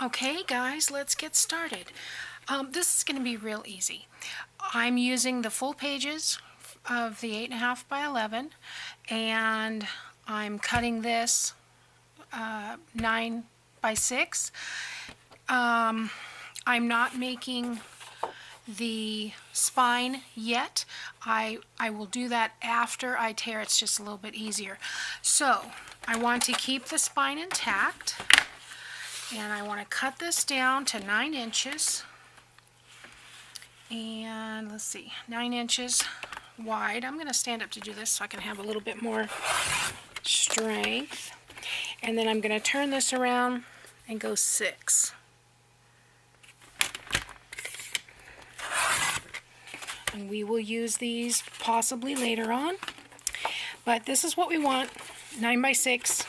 Okay guys, let's get started. This is going to be real easy. I'm using the full pages of the 8.5 by 11 and I'm cutting this 9 by 6. I'm not making the spine yet. I will do that after I tear. It's just a little bit easier. So I want to keep the spine intact. And I want to cut this down to 9 inches, and let's see, 9 inches wide. I'm going to stand up to do this so I can have a little bit more strength. And then I'm going to turn this around and go 6. And we will use these possibly later on, but this is what we want, 9 by 6.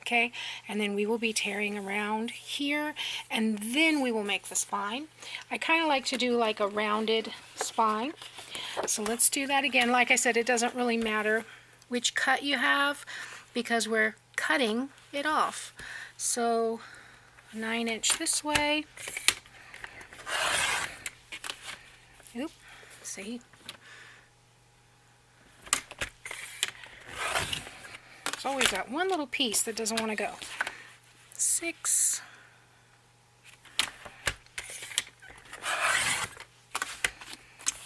Okay, and then we will be tearing around here, and then we will make the spine. I kind of like to do like a rounded spine. So let's do that again. Like I said, it doesn't really matter which cut you have because we're cutting it off. So 9 inch this way. Oop, see? It's always that one little piece that doesn't want to go. 6.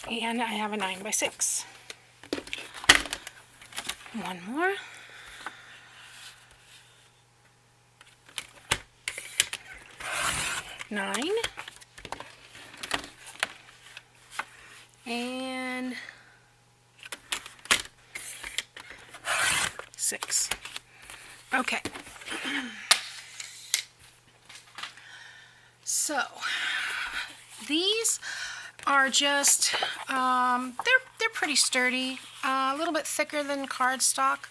And I have a 9 by 6. One more. Nine. And 6. Okay. So these are just they're pretty sturdy, a little bit thicker than cardstock,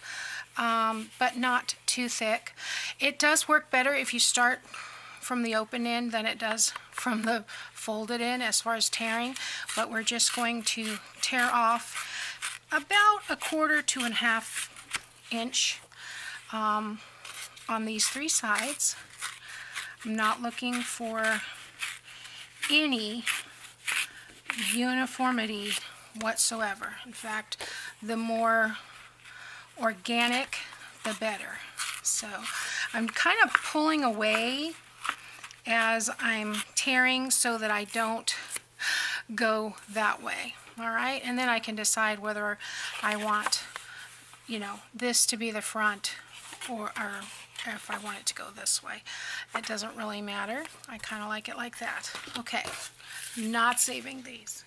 but not too thick. It does work better if you start from the open end than it does from the folded end as far as tearing, but we're just going to tear off about 1/4 to 1/2 inch on these 3 sides. I'm not looking for any uniformity whatsoever. In fact, the more organic, the better. So I'm kind of pulling away as I'm tearing so that I don't go that way. All right, and then I can decide whether I want, you know, this to be the front or if I want it to go this way. It doesn't really matter. I kind of like it like that. Okay, not saving these.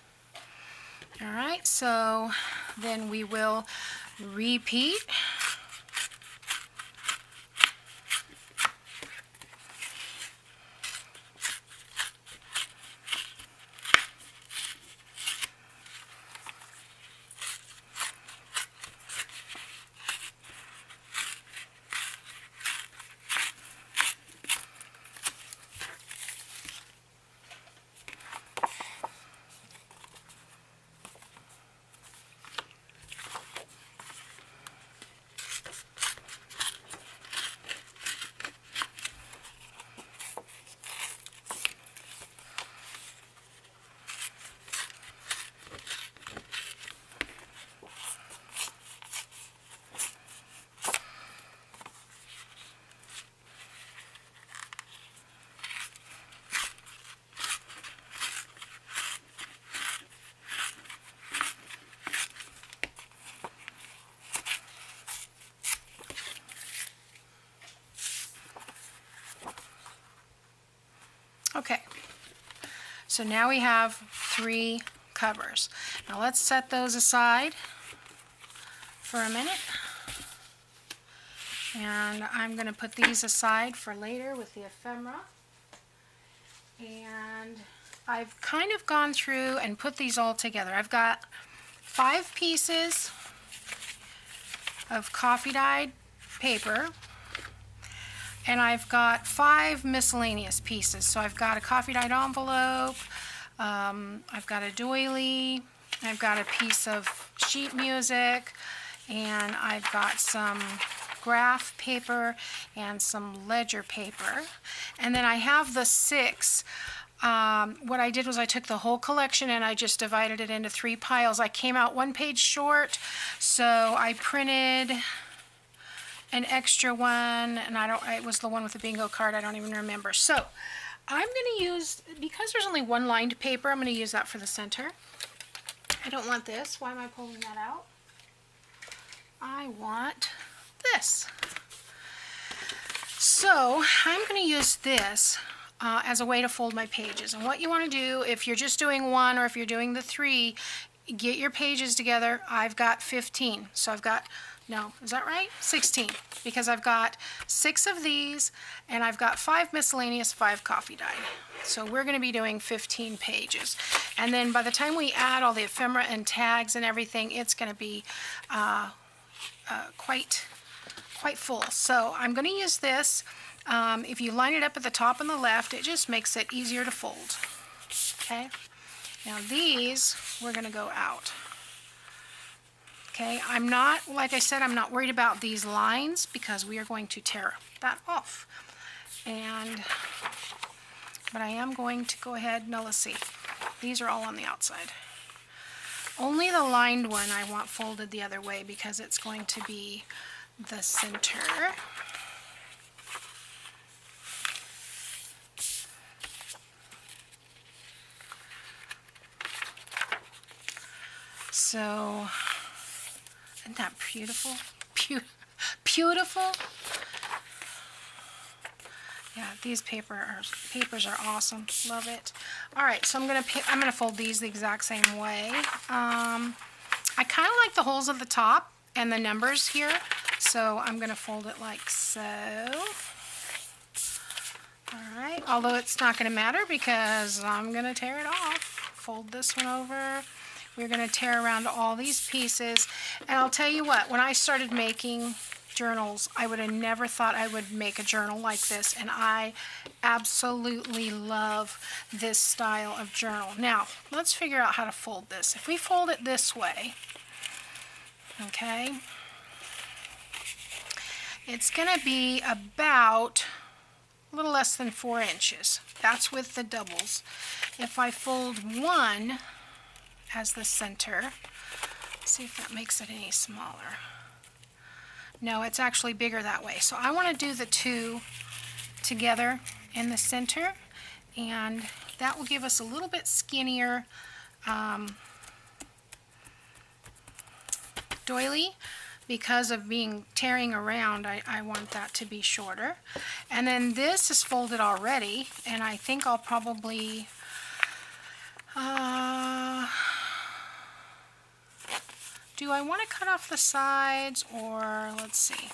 All right, so then we will repeat. Okay, so now we have 3 covers. Now let's set those aside for a minute. And I'm going to put these aside for later with the ephemera. And I've kind of gone through and put these all together. I've got 5 pieces of coffee dyed paper. And I've got 5 miscellaneous pieces. So I've got a coffee dyed envelope, I've got a doily, I've got a piece of sheet music, and I've got some graph paper and some ledger paper. And then I have the 6. What I did was I took the whole collection and I just divided it into 3 piles. I came out 1 page short, so I printed an extra one, and it was the one with the bingo card, I don't even remember. So I'm going to use, because there's only 1 lined paper, I'm going to use that for the center. I don't want this. Why am I pulling that out? I want this. So I'm going to use this as a way to fold my pages. And what you want to do, if you're just doing 1 or if you're doing the 3, get your pages together. I've got 15. So I've got, no, is that right? 16. Because I've got 6 of these and I've got 5 miscellaneous, 5 coffee dyed. So we're going to be doing 15 pages. And then by the time we add all the ephemera and tags and everything, it's going to be quite full. So I'm going to use this. If you line it up at the top and the left, it just makes it easier to fold. Okay. Now these, we're going to go out. Okay. I'm not, like I said, I'm not worried about these lines because we are going to tear that off. But I am going to go ahead, now let's see. These are all on the outside. Only the lined one I want folded the other way because it's going to be the center. So, isn't that beautiful? Beautiful? Yeah, these papers are awesome. Love it. All right, so I'm gonna fold these the exact same way. I kind of like the holes at the top and the numbers here, so I'm gonna fold it like so. All right, although it's not gonna matter because I'm gonna tear it off. Fold this one over. We're going to tear around all these pieces. And I'll tell you what, when I started making journals, I would have never thought I would make a journal like this. And I absolutely love this style of journal. Now, let's figure out how to fold this. If we fold it this way, okay, it's going to be about a little less than 4 inches. That's with the doubles. If I fold one as the center, see if that makes it any smaller. No, it's actually bigger that way. So I want to do the 2 together in the center, and that will give us a little bit skinnier doily. Because of being tearing around, I want that to be shorter. And then this is folded already, and I think I'll probably do I want to cut off the sides, or let's see.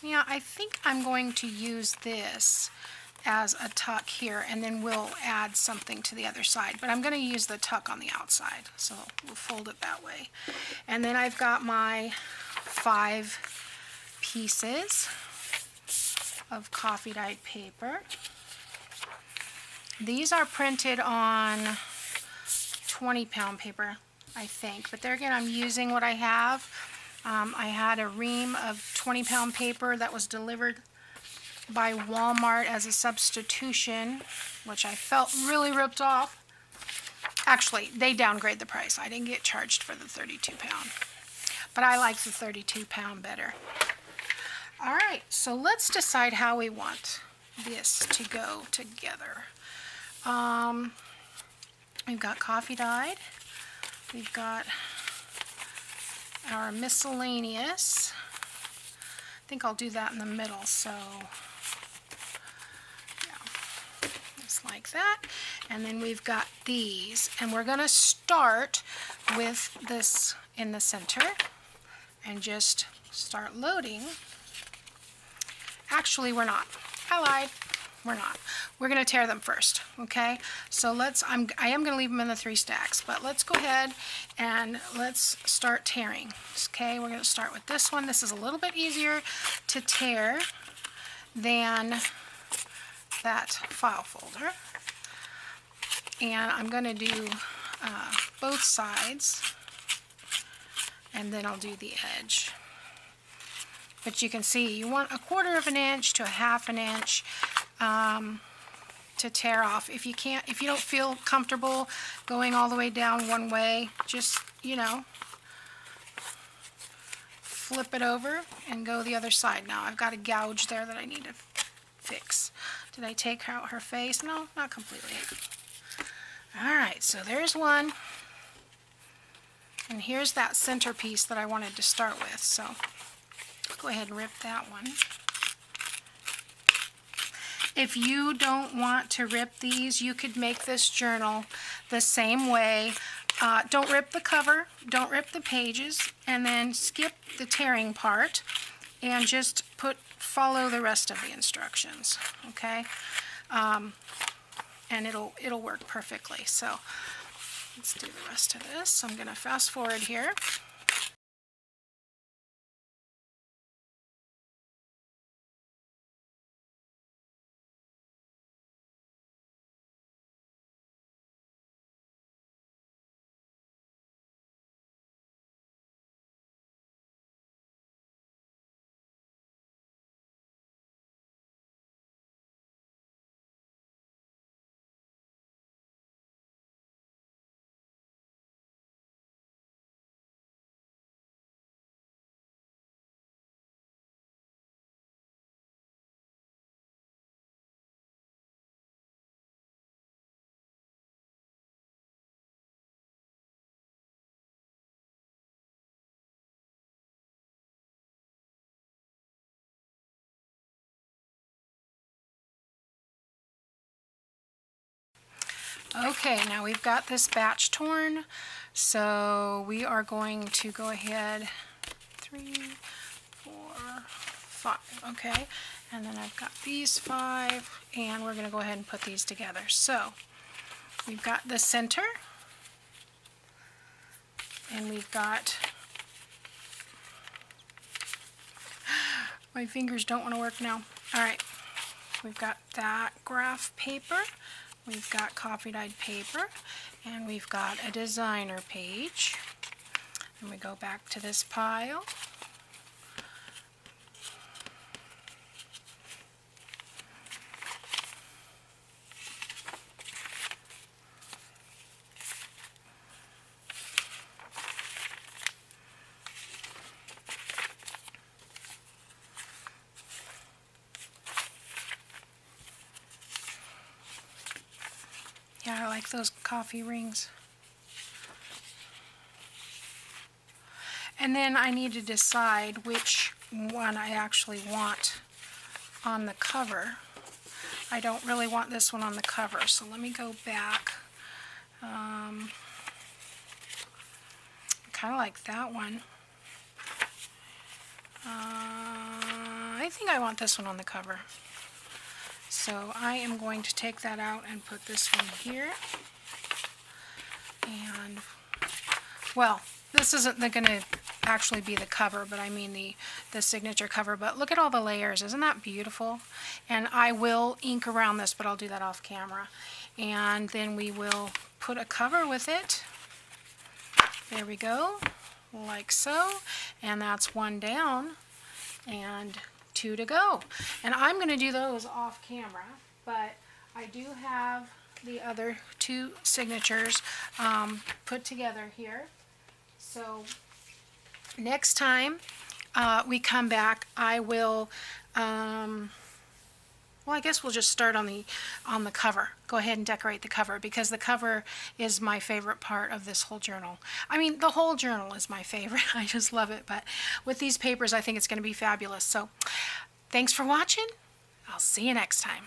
Yeah, I think I'm going to use this as a tuck here, and then we'll add something to the other side. But I'm going to use the tuck on the outside, so we'll fold it that way. And then I've got my 5 pieces of coffee dyed paper. These are printed on 20-pound paper, I think. But there again, I'm using what I have. I had a ream of 20-pound paper that was delivered by Walmart as a substitution, which I felt really ripped off. Actually, they downgrade the price. I didn't get charged for the 32-pound. But I like the 32-pound better. All right, so let's decide how we want this to go together. We've got coffee dyed. We've got our miscellaneous. I think I'll do that in the middle, so yeah, just like that. And then we've got these, and we're going to start with this in the center and just start loading. Actually, we're not. I lied. We're not. We're going to tear them first, okay? So I am going to leave them in the 3 stacks, but let's go ahead and let's start tearing, okay? We're going to start with this one. This is a little bit easier to tear than that file folder. And I'm going to do both sides, and then I'll do the edge. but you can see you want 1/4 of an inch to 1/2 an inch to tear off. If you don't feel comfortable going all the way down one way, just, you know, flip it over and go the other side. Now I've got a gouge there that I need to fix. Did I take out her face? No, not completely. Alright, so there's one. And here's that centerpiece that I wanted to start with. So I'll go ahead and rip that one. If you don't want to rip these, you could make this journal the same way. Don't rip the cover, don't rip the pages, and then skip the tearing part and just follow the rest of the instructions, okay? And it'll work perfectly. So let's do the rest of this. I'm going to fast forward here. Okay, now we've got this batch torn, so we are going to go ahead, 3, 4, 5, okay, and then I've got these 5, and we're going to go ahead and put these together. So we've got the center, and we've got, my fingers don't want to work now. Alright, we've got that graph paper. We've got coffee dyed paper, and we've got a designer page. And we go back to this pile. Yeah, I like those coffee rings. And then I need to decide which one I actually want on the cover. I don't really want this one on the cover, so let me go back. I kind of like that one. I think I want this one on the cover. So I am going to take that out and put this one here. And, well, this isn't going to actually be the cover, but I mean the signature cover. But look at all the layers. Isn't that beautiful? And I will ink around this, but I'll do that off camera. And then we will put a cover with it. There we go, like so. And that's one down. And 2 to go. And I'm going to do those off camera, but I do have the other 2 signatures put together here. So next time we come back, I will, well, I guess we'll just start on the cover. Go ahead and decorate the cover, because the cover is my favorite part of this whole journal. I mean, the whole journal is my favorite. I just love it. But with these papers, I think it's going to be fabulous. So thanks for watching. I'll see you next time.